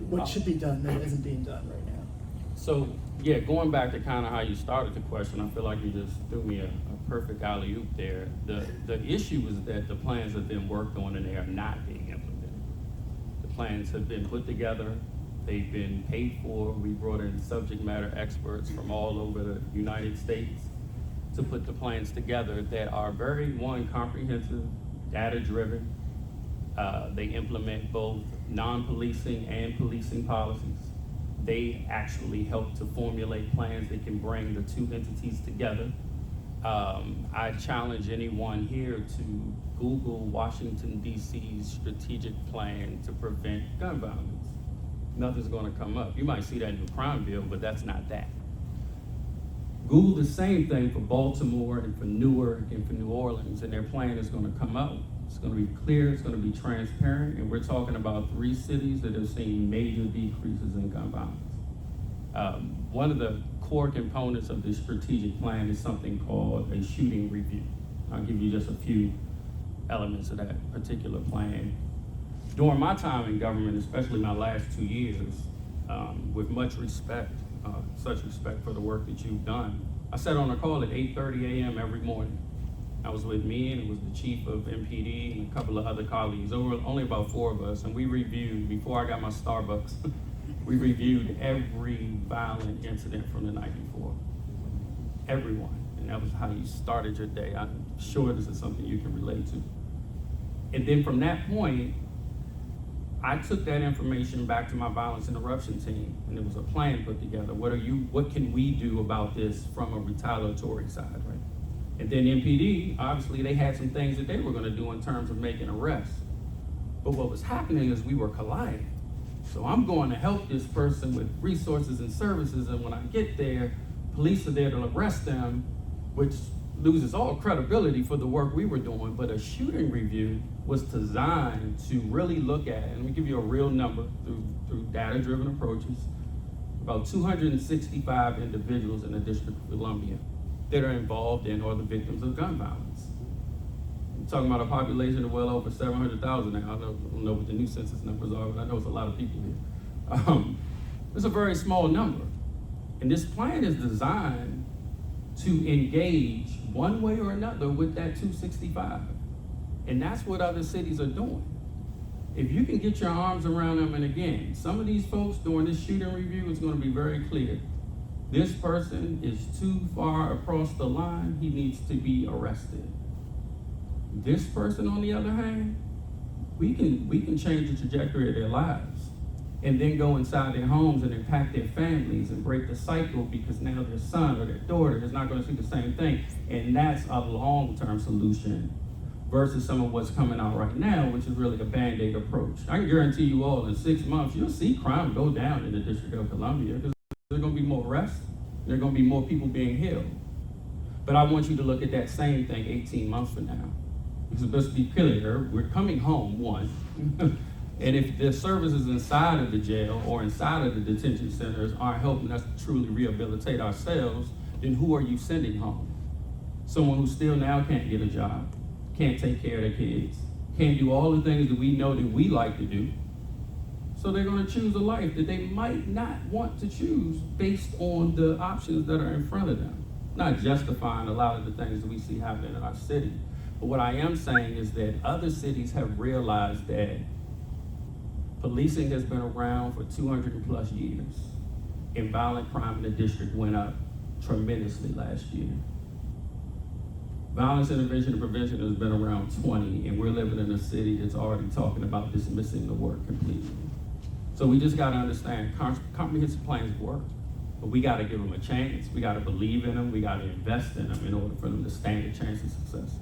what should be done that isn't being done right now? So, yeah, going back to kind of how you started the question, I feel like you just threw me a perfect alley-oop there. The issue is that the plans have been worked on and they are not being implemented. The plans have been put together, they've been paid for. We brought in subject matter experts from all over the United States to put the plans together that are very, one, comprehensive, data-driven. They implement both non-policing and policing policies. They actually help to formulate plans that can bring the two entities together. I challenge anyone here to Google Washington, D.C.'s strategic plan to prevent gun violence. Nothing's gonna come up. You might see that in the crime bill, but that's not that. Google the same thing for Baltimore and for Newark and for New Orleans, and their plan is gonna come out. It's gonna be clear, it's gonna be transparent, and we're talking about 3 cities that have seen major decreases in gun violence. One of the core components of this strategic plan is something called a shooting review. I'll give you just a few elements of that particular plan. During my time in government, especially my last 2 years, with much respect, such respect for the work that you've done, I sat on a call at 8:30 a.m. every morning. I was with me, and it was the chief of MPD and a couple of other colleagues. There were only about 4 of us, and we reviewed, before I got my Starbucks, we reviewed every violent incident from the night before. Everyone. And that was how you started your day. I'm sure this is something you can relate to. And then from that point, I took that information back to my violence interruption team, and there was a plan put together. What can we do about this from a retaliatory side, right? And then MPD, obviously, they had some things that they were gonna do in terms of making arrests. But what was happening is we were colliding. So I'm going to help this person with resources and services, and when I get there, police are there to arrest them, which loses all credibility for the work we were doing. But a shooting review was designed to really look at, and let me give you a real number through data-driven approaches, about 265 individuals in the District of Columbia that are involved in or the victims of gun violence. I'm talking about a population of well over 700,000 now. I don't know what the new census numbers are, but I know it's a lot of people here. It's a very small number. And this plan is designed to engage one way or another with that 265. And that's what other cities are doing. If you can get your arms around them, and again, some of these folks during this shooting review, it's going to be very clear. This person is too far across the line, he needs to be arrested. This person, on the other hand, we can change the trajectory of their lives and then go inside their homes and impact their families and break the cycle, because now their son or their daughter is not going to see the same thing. And that's a long-term solution versus some of what's coming out right now, which is really a Band-Aid approach. I can guarantee you all in 6 months, you'll see crime go down in the District of Columbia, because there's going to be more arrests, there are going to be more people being held. But I want you to look at that same thing 18 months from now. Because let's be clear, we're coming home, one. And if the services inside of the jail or inside of the detention centers aren't helping us to truly rehabilitate ourselves, then who are you sending home? Someone who still now can't get a job, can't take care of their kids, can't do all the things that we know that we like to do. So they're going to choose a life that they might not want to choose based on the options that are in front of them. Not justifying a lot of the things that we see happening in our city. But what I am saying is that other cities have realized that policing has been around for 200 plus years, and violent crime in the district went up tremendously last year. Violence intervention and prevention has been around 20, and we're living in a city that's already talking about dismissing the work completely. So we just gotta understand, comprehensive plans work, but we gotta give them a chance, we gotta believe in them, we gotta invest in them in order for them to stand a chance of success.